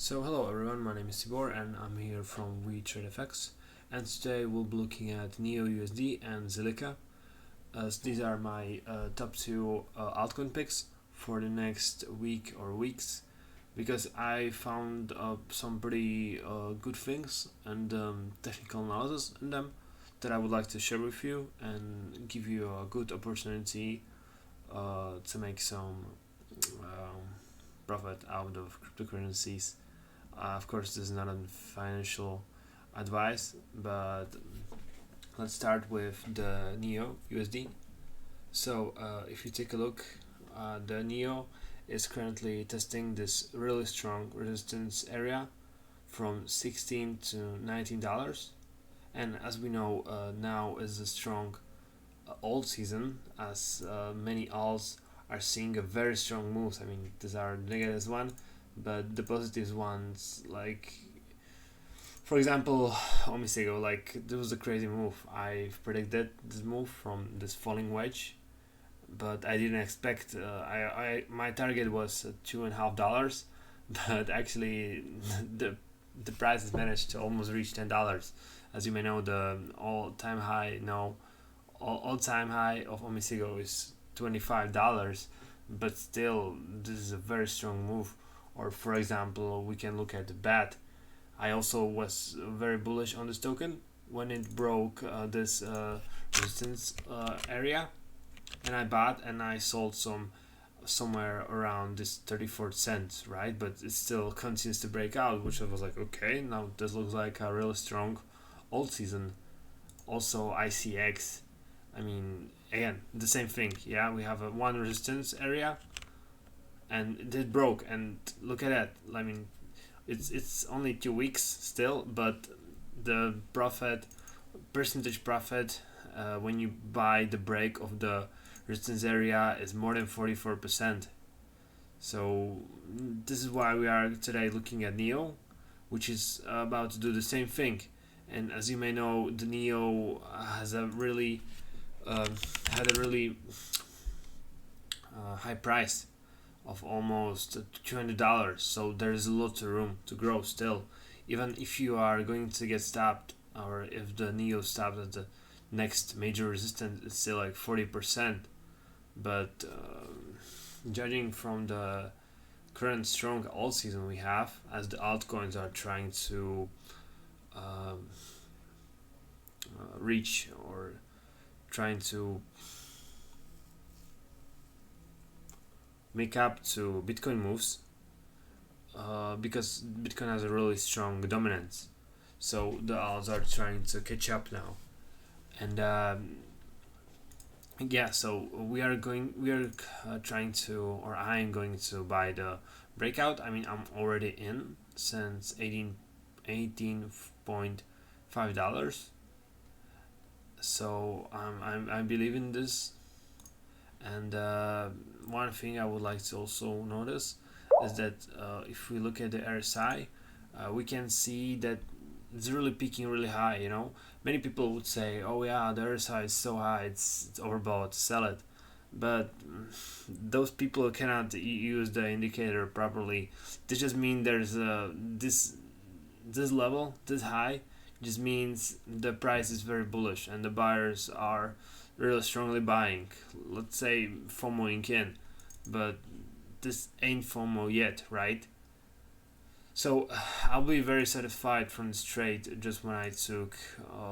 So hello everyone, my name is Tibor and I'm here from WeTradeFX, and today we'll be looking at NEO USD and Zilliqa, as these are my top two altcoin picks for the next week or weeks, because I found some pretty good things and technical analysis in them that I would like to share with you and give you a good opportunity to make some profit out of cryptocurrencies. Of course, this is not a financial advice, but let's start with the NEO USD. So, if you take a look, the NEO is currently testing this really strong resistance area from $16 to $19, and as we know, now is a strong alt season, as many alts are seeing a very strong moves. I mean, these are negatives one, but the positives ones, like for example, Omisego, like there was a crazy move. I predicted this move from this falling wedge, but I didn't expect. I my target was $2.50, but actually the price has managed to almost reach $10. As you may know, the all-time high all-time high of Omisego is $25, but still this is a very strong move. Or for example, we can look at the BAT. I also was very bullish on this token when it broke this resistance area, and I bought and I sold somewhere around this 34 cents, right? But it still continues to break out, which I was like, okay, now this looks like a really strong old season. Also ICX, I mean, again, the same thing. Yeah, we have a one resistance area and it broke, and look at that. I mean, it's only 2 weeks still, but the percentage profit when you buy the break of the resistance area is more than 44%. So this is why we are today looking at NEO, which is about to do the same thing. And as you may know, the NEO has a really had a really high price of almost $200, so there's a lot of room to grow still. Even if you are going to get stopped, or if the NEO stops at the next major resistance, it's still like 40%. But judging from the current strong alt season we have, as the altcoins are trying to reach or trying to make up to Bitcoin moves, because Bitcoin has a really strong dominance. So the alts are trying to catch up now, and yeah. So we are trying to, or I am going to buy the breakout. I mean, I'm already in since $18.5. So I believe in this. And one thing I would like to also notice is that if we look at the RSI, we can see that it's really peaking really high. You know, many people would say, "Oh yeah, the RSI is so high, it's overbought, sell it." But those people cannot use the indicator properly. This just means there's this level, this high, just means the price is very bullish and the buyers are really strongly buying. Let's say FOMOing in, but this ain't FOMO yet, right? So I'll be very satisfied from this trade just when I took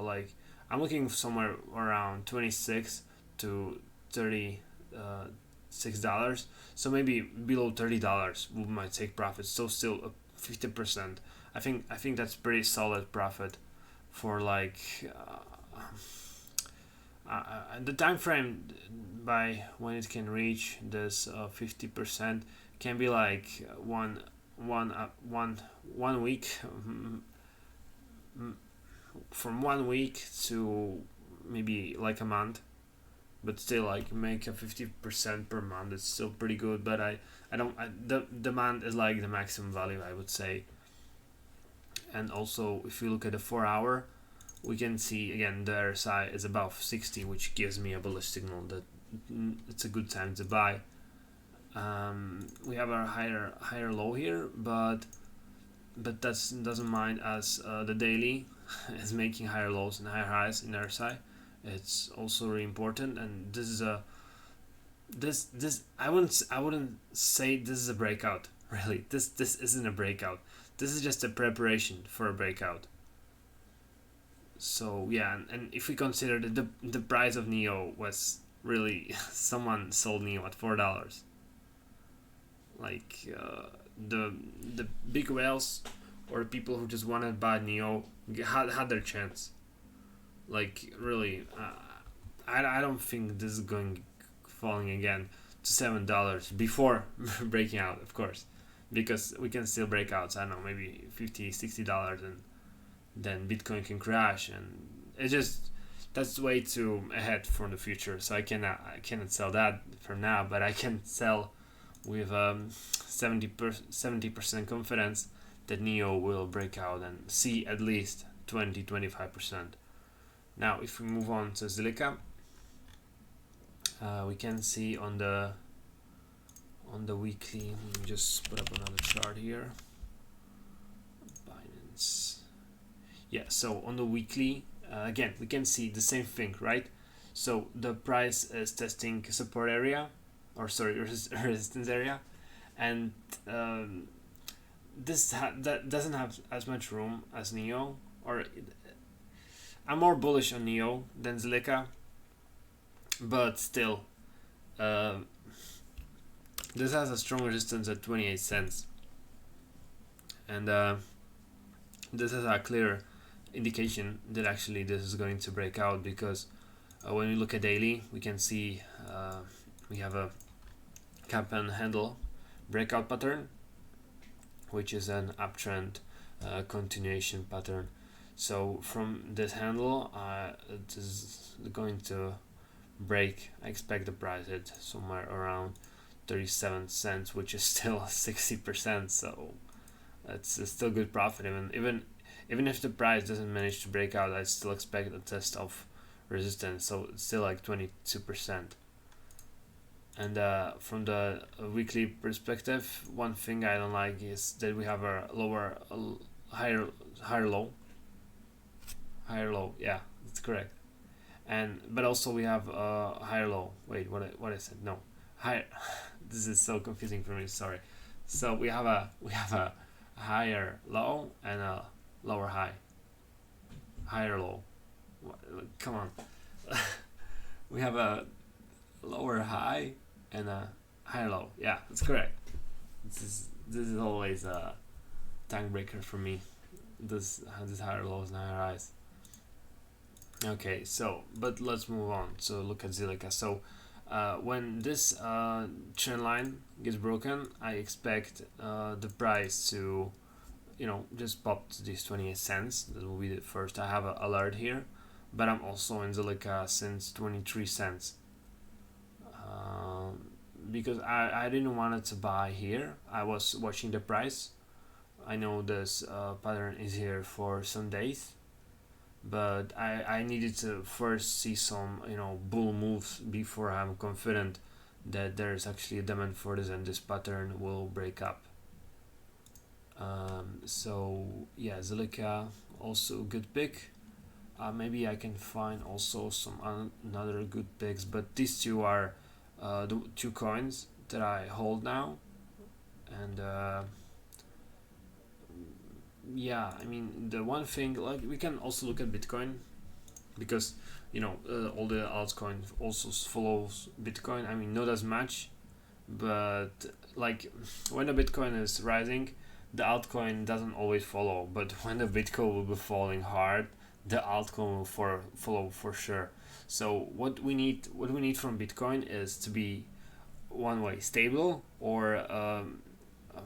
like I'm looking somewhere around 26 to 36 dollars. So maybe below $30 we might take profit. So still 50%. I think that's pretty solid profit for like the time frame by when it can reach this 50% can be like one week, from 1 week to maybe like a month, but still like make a 50% per month. It's still pretty good, but the demand is like the maximum value, I would say. And also if you look at the 4 hour, we can see again the RSI is above 60, which gives me a bullish signal that it's a good time to buy. We have a higher low here, but but that doesn't mind as the daily is making higher lows and higher highs in RSI. It's also really important, and this is a this I wouldn't say this is a breakout. Really, this isn't a breakout. This is just a preparation for a breakout. So yeah, and if we consider that the price of Neo was really someone sold Neo at $4, like the big whales or people who just wanted to buy Neo had their chance. Like really, I don't think this is going falling again to $7 before breaking out, of course, because we can still break out. So I don't know, maybe $50-$60, and then Bitcoin can crash, and it just that's way too ahead from the future. So I cannot sell that for now, but I can sell with 70% confidence that Neo will break out and see at least 20-25%. Now, if we move on to Zilliqa, we can see on the weekly. Let me just put up another chart here. Binance. Yeah, so on the weekly, again, we can see the same thing, right? So the price is testing support area, or sorry, resistance area, and that doesn't have as much room as Neo, or I'm more bullish on Neo than Zilliqa, but still, this has a strong resistance at 28 cents, and this is a clear indication that actually this is going to break out, because when we look at daily, we can see we have a cap and handle breakout pattern, which is an uptrend continuation pattern. So from this handle, it is going to break. I expect the price at somewhere around 37 cents, which is still 60%. So it's still good profit. Even if the price doesn't manage to break out, I still expect a test of resistance. So it's still like 22%. And from the weekly perspective, one thing I don't like is that we have a higher low. Higher low, yeah, that's correct. But also we have a higher low. Wait, what I said? No, higher. This is so confusing for me. Sorry. So we have a higher low and a lower high. Higher low. Come on. We have a lower high and a higher low. Yeah, that's correct. This is always a tank breaker for me. This higher lows and higher highs. Okay, so but let's move on. So look at Zilliqa. So when this trend line gets broken, I expect the price to, just pop to these 28 cents. That will be the first. I have an alert here, but I'm also in Zilliqa since 23 cents. Because I didn't want it to buy here. I was watching the price. I know this pattern is here for some days, but I needed to first see some bull moves before I'm confident that there's actually a demand for this and this pattern will break up. So yeah, Zilliqa also good pick. Maybe I can find also some another good picks, but these two are the two coins that I hold now, and yeah, I mean the one thing, like, we can also look at Bitcoin, because all the altcoins also follows Bitcoin. I mean, not as much, but like when the Bitcoin is rising, the altcoin doesn't always follow, but when the Bitcoin will be falling hard, the altcoin will follow for sure. So what we need from Bitcoin is to be one way stable, or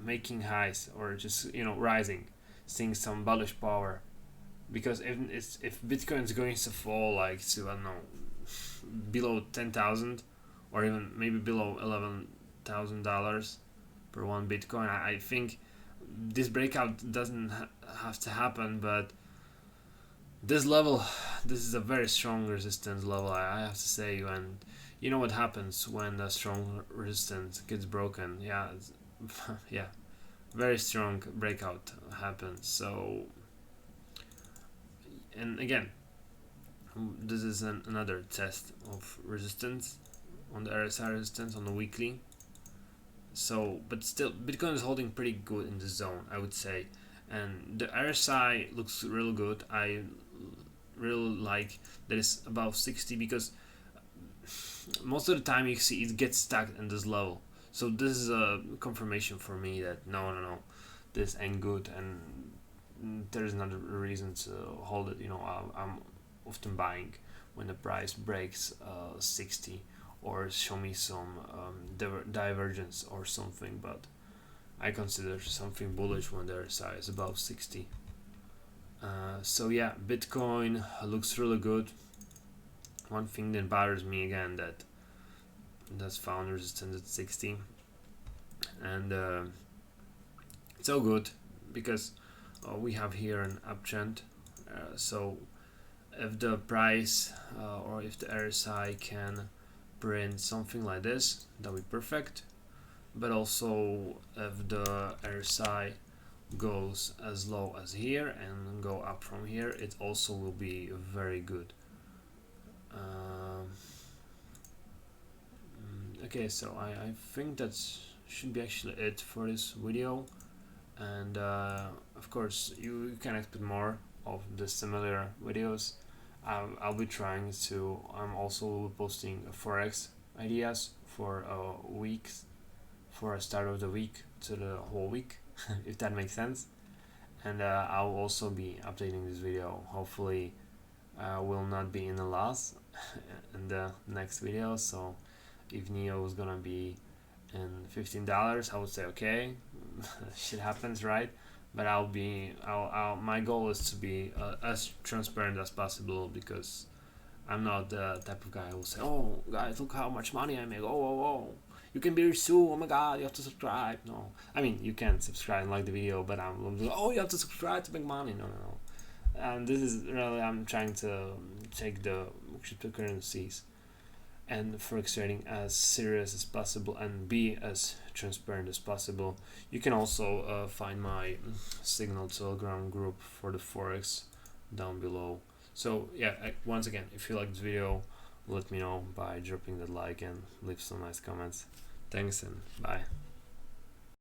making highs, or just rising, seeing some bullish power. Because if Bitcoin is going to fall like to, I don't know, below 10,000, or even maybe below $11,000 per one Bitcoin, I think this breakout doesn't have to happen, but this is a very strong resistance level, I have to say. And you know what happens when a strong resistance gets broken? Yeah, yeah, very strong breakout happened. So, and again, this is another test of resistance on the RSI resistance on the weekly. So, but still, Bitcoin is holding pretty good in the zone, I would say, and the RSI looks real good. I really like that it's above 60, because most of the time you see it gets stuck in this level. So this is a confirmation for me that no, this ain't good, and there's another reason to hold it. I'm often buying when the price breaks 60, or show me some divergence or something, but I consider something bullish when their size is above 60. So yeah, Bitcoin looks really good. One thing that bothers me again, that's found resistance at 60, and it's all good because we have here an uptrend. So if the price or if the RSI can print something like this, that would be perfect. But also if the RSI goes as low as here and go up from here, it also will be very good. Okay, so I think that should be actually it for this video, and of course you can expect more of the similar videos. I'll be trying to. I'm also posting Forex ideas for weeks, for a start of the week to the whole week, if that makes sense. And I'll also be updating this video. Hopefully, will not be in a loss in the next video. So, if Neo is gonna be in $15, I would say okay, shit happens, right? But my goal is to be as transparent as possible, because I'm not the type of guy who will say, "Oh, guys, look how much money I make. Oh, you can be rich too. Oh my God, you have to subscribe." No, I mean you can subscribe and like the video, but I'm like, "Oh, you have to subscribe to make money." No. And this is really, I'm trying to take the cryptocurrencies and forex trading as serious as possible and be as transparent as possible. You can also find my Signal Telegram group for the forex down below. So yeah, once again, if you like this video, let me know by dropping that like and leave some nice comments. Thanks and bye.